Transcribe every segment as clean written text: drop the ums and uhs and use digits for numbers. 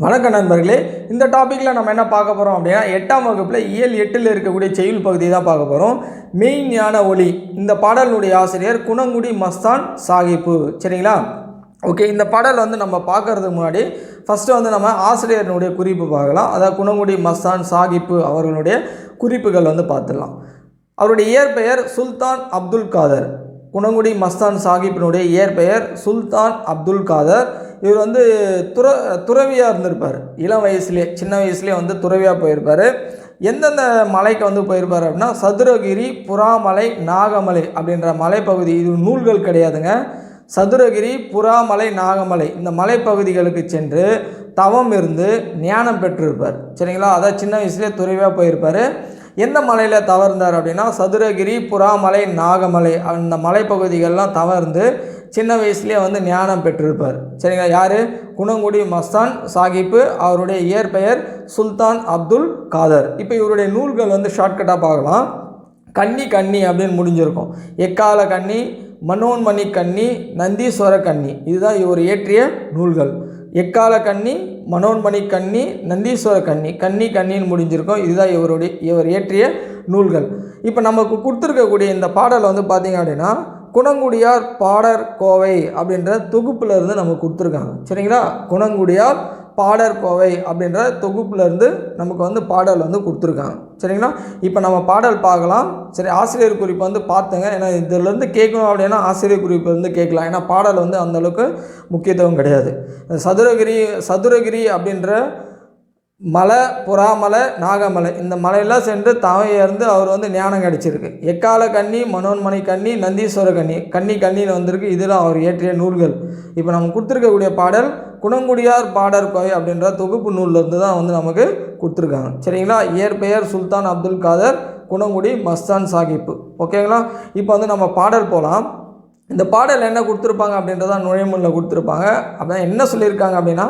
வணக்கம் நண்பர்களே. இந்த டாப்பிக்கில் நம்ம என்ன பார்க்க போகிறோம் அப்படின்னா 8ஆம் வகுப்பில் இயல் 8ல் இருக்கக்கூடிய செய்யுள் பகுதியை தான் பார்க்க போகிறோம். மெய்ஞான ஒளி. இந்த பாடலுடைய ஆசிரியர் குணங்குடி மஸ்தான் சாஹிப்பு. சரிங்களா? ஓகே, இந்த பாடல் நம்ம பார்க்கறதுக்கு முன்னாடி ஃபஸ்ட்டு நம்ம ஆசிரியர்களுடைய குறிப்பு பார்க்கலாம். அதாவது குணங்குடி மஸ்தான் சாஹிப்பு அவர்களுடைய குறிப்புகள் பார்த்துடலாம். அவருடைய இயற்பெயர் சுல்தான் அப்துல் காதர். குணங்குடி மஸ்தான் சாஹிப்பினுடைய இயற்பெயர் சுல்தான் அப்துல் காதர். இவர் துறவியாக இருந்திருப்பார். இளம் வயசுலேயே, சின்ன வயசுலேயே துறவியாக போயிருப்பார். எந்தெந்த மலைக்கு போயிருப்பார் அப்படின்னா சதுரகிரி, புறாமலை, நாகமலை அப்படின்ற மலைப்பகுதி. இது நூல்கள் கிடையாதுங்க. சதுரகிரி, புறாமலை, நாகமலை இந்த மலைப்பகுதிகளுக்கு சென்று தவம் இருந்து ஞானம் பெற்றிருப்பார். சரிங்களா? அதான் சின்ன வயசுலேயே துறவியாக போயிருப்பார். எந்த மலையில் தவறுந்தார் அப்படின்னா சதுரகிரி, புறாமலை, நாகமலை அந்த மலைப்பகுதிகள்லாம் தவறுந்து சின்ன வயசுலேயே ஞானம் பெற்றிருப்பார். சரிங்களா? யார்? குணங்குடி மஸ்தான் சாஹிப்பு. அவருடைய இயற்பெயர் சுல்தான் அப்துல் காதர். இப்போ இவருடைய நூல்கள் ஷார்ட்கட்டாக பார்க்கலாம். கன்னி அப்படின்னு முடிஞ்சிருக்கும். எக்கால கன்னி, மனோன்மணி கன்னி, நந்தீஸ்வர கன்னி. இதுதான் இவர் இயற்றிய நூல்கள். எக்கால கன்னி, மனோன்மணி கன்னி, நந்தீஸ்வர கன்னி. கன்னின்னு முடிஞ்சிருக்கும். இதுதான் இவர் இயற்றிய நூல்கள். இப்போ நமக்கு கொடுத்துருக்கக்கூடிய இந்த பாடல் பார்த்திங்க அப்படின்னா குணங்குடியார் பாடற் கோவை அப்படின்ற தொகுப்புலேருந்து நமக்கு கொடுத்துருக்காங்க. சரிங்களா? குணங்குடியார் பாடற் கோவை அப்படின்ற தொகுப்புலேருந்து நமக்கு பாடல் கொடுத்துருக்காங்க. சரிங்களா? இப்போ நம்ம பாடல் பார்க்கலாம். சரி, ஆசிரியர் குறிப்பு பார்த்துங்க. ஏன்னா இதிலேருந்து கேட்கணும் அப்படின்னா ஆசிரியர் குறிப்பு கேட்கலாம். ஏன்னா பாடல் அந்தளவுக்கு முக்கியத்துவம் கிடையாது. சதுரகிரி அப்படின்ற மலை, புறாமலை, நாகமலை இந்த மலையெல்லாம் சென்று தவையிருந்து அவர் ஞானம் கிடச்சிருக்கு. எக்கால கன்னி, மனோன்மணி கன்னி, நந்தீஸ்வர கன்னின்னு வந்திருக்கு. இதெல்லாம் அவர் இயற்றிய நூல்கள். இப்போ நம்ம கொடுத்துருக்கக்கூடிய பாடல் குணங்குடியார் பாடற் கோவை அப்படின்ற தொகுப்பு நூல்லேருந்து தான் நமக்கு கொடுத்துருக்காங்க. சரிங்களா? இயற்பெயர் சுல்தான் அப்துல் காதர், குணங்குடி மஸ்தான் சாஹிப்பு. ஓகேங்களா? இப்போ நம்ம பாடல் போகலாம். இந்த பாடல் என்ன கொடுத்துருப்பாங்க அப்படின்றதான் நுழைமுறையில் கொடுத்துருப்பாங்க. அப்படின்னா என்ன சொல்லியிருக்காங்க அப்படின்னா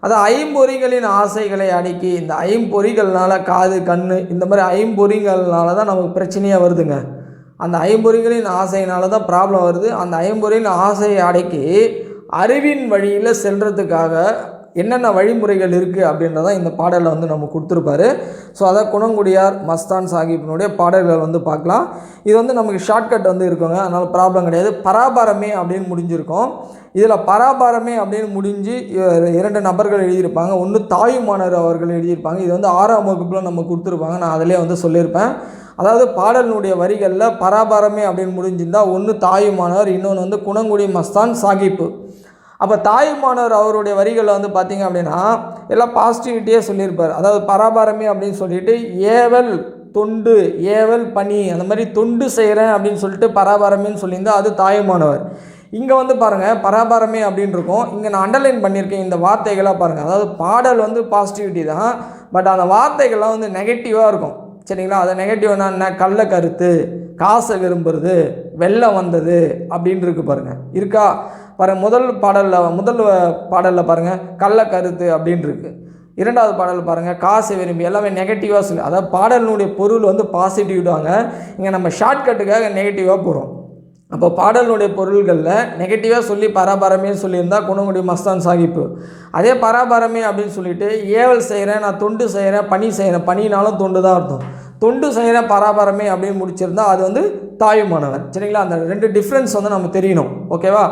அது ஐம்பொறிகளின் ஆசைகளை அடக்கி. இந்த ஐம்பொறிகள்னால காது, கண் இந்த மாதிரி ஐம்பொறிகள்னால தான் நமக்கு பிரச்சனையாக வருதுங்க. அந்த ஐம்பொறிகளின் ஆசையினால தான் ப்ராப்ளம் வருது. அந்த ஐம்பொறியின் ஆசையை அடக்கி அறிவின் வழியில் செல்றதுக்காக என்னென்ன வழிமுறைகள் இருக்குது அப்படின்றதான் இந்த பாடலில் நம்ம கொடுத்துருப்பாரு. ஸோ அதை குணங்குடியார் மஸ்தான் சாஹிப்பினுடைய பாடல்கள் பார்க்கலாம். இது நமக்கு ஷார்ட்கட் இருக்குங்க. அதனால் ப்ராப்ளம் கிடையாது. பராபரமே அப்படின்னு முடிஞ்சிருக்கும். இதில் பராபரமே அப்படின்னு முடிஞ்சு 2 நபர்கள் எழுதியிருப்பாங்க. ஒன்று தாயுமானர் அவர்கள் எழுதியிருப்பாங்க. இது 6ஆம் வகுப்பில் நம்ம கொடுத்துருப்பாங்க. நான் அதிலே சொல்லியிருப்பேன். அதாவது பாடலினுடைய வரிகளில் பராபரமே அப்படின்னு முடிஞ்சிருந்தால் ஒன்று தாயுமானவர், இன்னொன்று குணங்குடி மஸ்தான் சாஹிப்பு. அப்போ தாயுமானவர் அவருடைய வரிகளில் பார்த்திங்க அப்படின்னா எல்லாம் பாசிட்டிவிட்டியே சொல்லியிருப்பார். அதாவது பராபரமே அப்படின்னு சொல்லிட்டு ஏவல் தொண்டு, ஏவல் பணி, அந்த மாதிரி தொண்டு செய்கிறேன் அப்படின்னு சொல்லிட்டு பராபரமேன்னு சொல்லியிருந்தால் அது தாயுமானவர். இங்கே பாருங்கள் பராபரமே அப்படின்னு இருக்கும். இங்கே நான் அண்டர்லைன் பண்ணியிருக்கேன் இந்த வார்த்தைகளாக பாருங்கள். அதாவது பாடல் பாசிட்டிவிட்டி தான், பட் அந்த வார்த்தைகள்லாம் நெகட்டிவாக இருக்கும். சரிங்களா? அது நெகட்டிவ்னா என்ன? கள்ள கருத்து, காசை விரும்புறது, வெள்ளம் வந்தது அப்படின்னு இருக்கு பாருங்கள். இருக்கா பாருங்கள். முதல் பாடலில் பாருங்கள் கள்ள கருத்து அப்படின்னு இருக்குது. 2வது பாடல் பாருங்கள் காசை விரும்பி. எல்லாமே நெகட்டிவாக சொல்லி, அதாவது பாடலினுடைய பொருள் பாசிட்டிவ் தாங்க. இங்கே நம்ம ஷார்ட்கட்டுக்காக நெகட்டிவாக போகிறோம். அப்போ பாடலுடைய பொருள்களில் நெகட்டிவாக சொல்லி பராபரமே சொல்லியிருந்தால் குணங்குடி மஸ்தான் சாஹிப்பு. அதே பராபரமே அப்படின்னு சொல்லிட்டு ஏவல் செய்கிறேன், நான் தொண்டு செய்கிறேன், பணி செய்கிறேன். பணினாலும் தொண்டு தான் அர்த்தம். தொண்டு செய்கிறேன் பராபரமே அப்படின்னு முடிச்சிருந்தால் அது தாயுமானவர். சரிங்களா? அந்த 2 டிஃப்ரென்ஸ் நம்ம தெரியணும். ஓகேவா?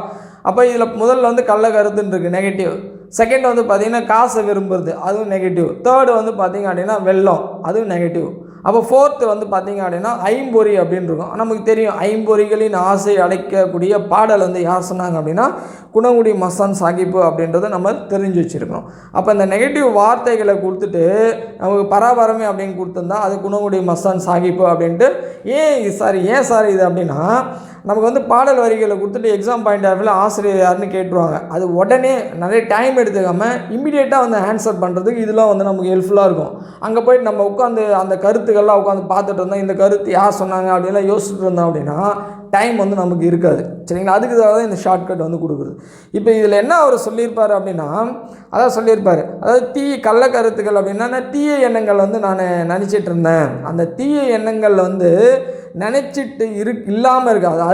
அப்போ இதில் முதல்ல கள்ள கருத்துன்னு இருக்குது, நெகட்டிவ். செகண்ட் பார்த்திங்கன்னா காசை விரும்புறது, அதுவும் நெகட்டிவ். தேர்டு பார்த்திங்க அப்படின்னா வெள்ளம், அதுவும் நெகட்டிவ். அப்போ ஃபோர்த்து பார்த்திங்க அப்படின்னா ஐம்பொறி அப்படின்னு இருக்கும். நமக்கு தெரியும் ஐம்பொறிகளின் ஆசை அடைக்கக்கூடிய பாடல் யார் சொன்னாங்க அப்படின்னா குணங்குடி மஸ்தான் சாஹிப்பு அப்படின்றத நம்ம தெரிஞ்சு வச்சுருக்கோம். அப்போ இந்த நெகட்டிவ் வார்த்தைகளை கொடுத்துட்டு நமக்கு பராபரமே அப்படின்னு கொடுத்துருந்தா அது குணங்குடி மஸ்தான் சாஹிப்பு அப்படின்ட்டு. ஏன் சார் இது அப்படின்னா நமக்கு பாடல் வரிகளை கொடுத்துட்டு எக்ஸாம் பாயிண்ட் ஆஃப் வியூவில் ஆசிரியர் யாருன்னு கேட்டுருவாங்க. அது உடனே நிறைய டைம் எடுத்துக்காமல் இம்மிடியேட்டாக ஆன்சர் பண்ணுறதுக்கு இதெல்லாம் நமக்கு ஹெல்ப்ஃபுல்லாக இருக்கும். அங்கே போய்ட்டு நம்ம உட்காந்து அந்த கருத்துக்கள்லாம் உட்காந்து பார்த்துட்டு இருந்தோம், இந்த கருத்து யார் சொன்னாங்க அப்படின்லாம் யோசிச்சுட்டு இருந்தோம் அப்படின்னா டைம் நமக்கு இருக்காது. சரிங்களா? அதுக்கு தான் இந்த ஷார்ட்கட் கொடுக்குறது. இப்போ இதில் என்ன அவர் சொல்லியிருப்பார் அப்படின்னா அதான் சொல்லியிருப்பார். அதாவது கள்ள கருத்துக்கள் அப்படின்னா தீய எண்ணங்கள் நான் நினச்சிட்டு இருந்தேன். அந்த தீய எண்ணங்கள் நினச்சிட்டு இல்லாமல் இருக்குது. அது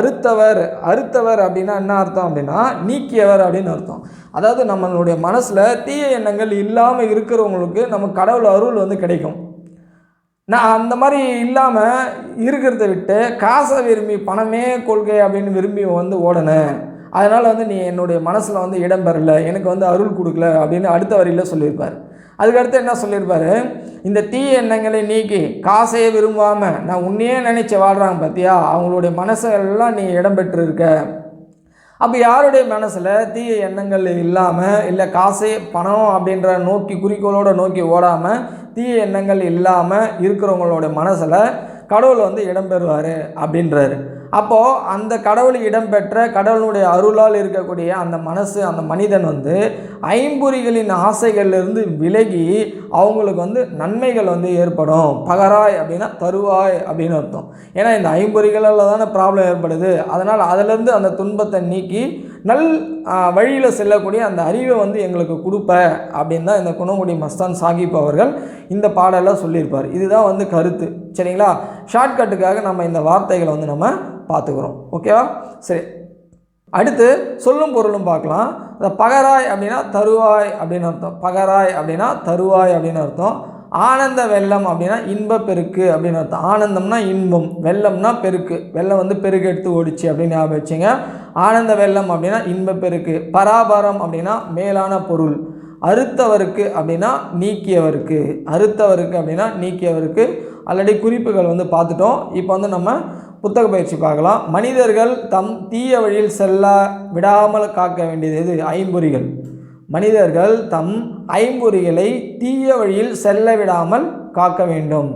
அறுத்தவர் அப்படின்னா என்ன அர்த்தம் அப்படின்னா நீக்கியவர் அப்படின்னு அர்த்தம். அதாவது நம்மளுடைய மனசில் தீய எண்ணங்கள் இல்லாமல் இருக்கிறவங்களுக்கு நம்ம கடவுள் அருள் வந்து கிடைக்கும். நான் அந்த மாதிரி இல்லாமல் இருக்கிறத விட்டு காசை விரும்பி பணமே கொள்கை அப்படின்னு விரும்பி வந்து ஓடனேன், அதனால் வந்து நீ என்னுடைய மனசில் வந்து இடம் பெறலை, எனக்கு வந்து அருள் கொடுக்கல அப்படின்னு அடுத்த வரியில் சொல்லியிருப்பார். அதுக்கடுத்து என்ன சொல்லியிருப்பார், இந்த தீய எண்ணங்களை நீக்கி காசையே விரும்பாமல் நான் உன்னையே நினச்சி வாழ்கிறாங்க பார்த்தியா, அவங்களுடைய மனசெல்லாம் நீ இடம் பெற்றிருக்க. அப்போ யாருடைய மனசில் தீய எண்ணங்கள் இல்லாமல், இல்லை காசே பணம் அப்படின்ற குறிக்கோளோடு நோக்கி ஓடாமல் தீய எண்ணங்கள் இல்லாமல் இருக்கிறவங்களோட மனசில் கடவுள் வந்து இடம்பெறுவார் அப்படின்றாரு. அப்போது அந்த கடவுள் இடம்பெற்ற கடவுளுடைய அருளால் இருக்கக்கூடிய அந்த அந்த மனிதன் வந்து ஐம்பொறிகளின் ஆசைகள்லேருந்து விலகி அவங்களுக்கு வந்து நன்மைகள் வந்து ஏற்படும். பகராய் அப்படின்னா தருவாய் அப்படின்னு அர்த்தம். ஏன்னா இந்த ஐம்பொறிகளால் தானே ப்ராப்ளம் ஏற்படுது. அதனால் அதிலேருந்து அந்த துன்பத்தை நீக்கி வழியில் செல்லக்கூடிய அந்த அறிவை வந்து எங்களுக்கு கொடுப்ப அப்படின்னு தான் இந்த குணங்குடி மஸ்தான் சாஹிப் அவர்கள் இந்த பாடலில் சொல்லியிருப்பார். இதுதான் வந்து கருத்து. சரிங்களா? ஷார்ட்கட்டுக்காக நம்ம இந்த வார்த்தைகளை வந்து நம்ம பார்த்துக்கிறோம். ஓகேவா? சரி, அடுத்து சொல்லும் பொருளும் பார்க்கலாம். இந்த பகராய் அப்படின்னா தருவாய் அப்படின்னு அர்த்தம். பகராய் அப்படின்னா தருவாய் அப்படின்னு அர்த்தம். ஆனந்த வெள்ளம் அப்படின்னா இன்ப பெருக்கு அப்படின்னு அர்த்தம். ஆனந்தம்னா இன்பம், வெள்ளம்னா பெருக்கு. வெள்ளம் வந்து பெருக்கு எடுத்து ஓடிச்சு அப்படின்னு ஞாபகம் வச்சுங்க. ஆனந்த வெள்ளம் அப்படின்னா இன்ப பெருக்கு. பராபரம் அப்படின்னா மேலான பொருள். அறுத்தவருக்கு அப்படின்னா நீக்கியவருக்கு. அறுத்தவருக்கு அப்படின்னா நீக்கியவருக்கு. ஆல்ரெடி குறிப்புகள் வந்து பார்த்துட்டோம். இப்போ வந்து நம்ம புத்தக பயிற்சி பார்க்கலாம். மனிதர்கள் தம் தீய வழியில் செல்ல விடாமல் காக்க வேண்டியது எது? ஐம்பொறிகள். மனிதர்கள் தம் ஐம்பொறிகளை தீய வழியில் செல்ல விடாமல் காக்க வேண்டும்.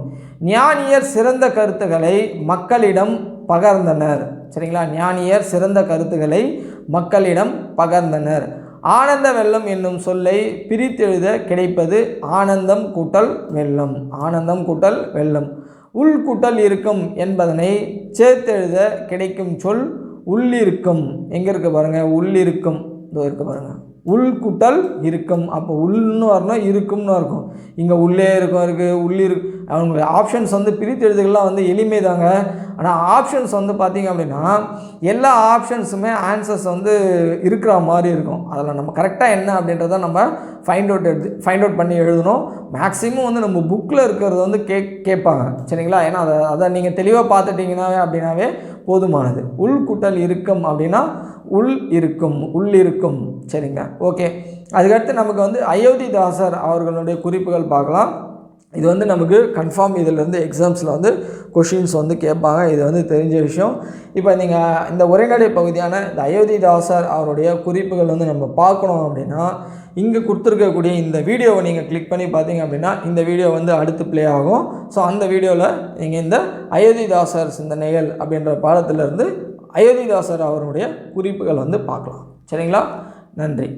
ஞானியர் சிறந்த கருத்துக்களை மக்களிடம் பகர்ந்தனர். சரிங்களா? ஞானியர் சிறந்த கருத்துக்களை மக்களிடம் பகர்ந்தனர். ஆனந்த வெள்ளம் என்னும் சொல்லை பிரித்தெழுத கிடைப்பது ஆனந்தம் கூட்டல் வெள்ளம். ஆனந்தம் கூட்டல் வெள்ளம். உள்கூட்டல் இருக்கும் என்பதனை சேர்த்தெழுத கிடைக்கும் சொல் உள்ளிருக்கும். எங்கே இருக்கு பாருங்கள்? உள்ளிருக்கும். இதோ இருக்கு பாருங்கள். உள்கூட்டல் இருக்கும். அப்போ உள்னு வரணும், இருக்கும்னு இருக்கும். இங்கே உள்ளே இருக்கும் இருக்குது, உள்ளிருக்கு. அவங்களுடைய ஆப்ஷன்ஸ் வந்து பிரித்து எழுதுகள்லாம் வந்து எளிமை தாங்க. ஆனால் ஆப்ஷன்ஸ் வந்து பார்த்திங்க அப்படின்னா எல்லா ஆப்ஷன்ஸுமே ஆன்சர்ஸ் வந்து இருக்கிற மாதிரி இருக்கும். அதில் நம்ம கரெக்டாக என்ன அப்படின்றத நம்ம ஃபைண்ட் அவுட் பண்ணி எழுதணும். மேக்ஸிமம் வந்து நம்ம புக்கில் இருக்கிறது வந்து கேட்பாங்க. சரிங்களா? ஏன்னா அதை நீங்கள் தெளிவாக பார்த்துட்டிங்கனாவே அப்படின்னாவே போதுமானது. உள்கூட்டல் இருக்கும் அப்படின்னா உள்ளிருக்கும். சரிங்க, ஓகே. அதுக்கடுத்து நமக்கு வந்து அயோத்திதாசர் அவர்களுடைய குறிப்புகள் பார்க்கலாம். இது வந்து நமக்கு கன்ஃபார்ம் இதிலேருந்து எக்ஸாம்ஸில் வந்து கொஷின்ஸ் வந்து கேட்பாங்க. இது வந்து தெரிஞ்ச விஷயம். இப்போ நீங்கள் இந்த உரைநடை பகுதியான இந்த அயோத்திதாசர் அவருடைய குறிப்புகள் வந்து நம்ம பார்க்கணும் அப்படின்னா இங்கே கொடுத்துருக்கக்கூடிய இந்த வீடியோவை நீங்கள் கிளிக் பண்ணி பார்த்தீங்க அப்படின்னா இந்த வீடியோ வந்து அடுத்து ப்ளே ஆகும். ஸோ அந்த வீடியோவில் நீங்கள் இந்த அயோத்திதாசர் சிந்தனைகள் அப்படின்ற பாடத்திலிருந்து அயோத்திதாசர் அவருடைய குறிப்புகள் வந்து பார்க்கலாம். சரிங்களா? நன்றி.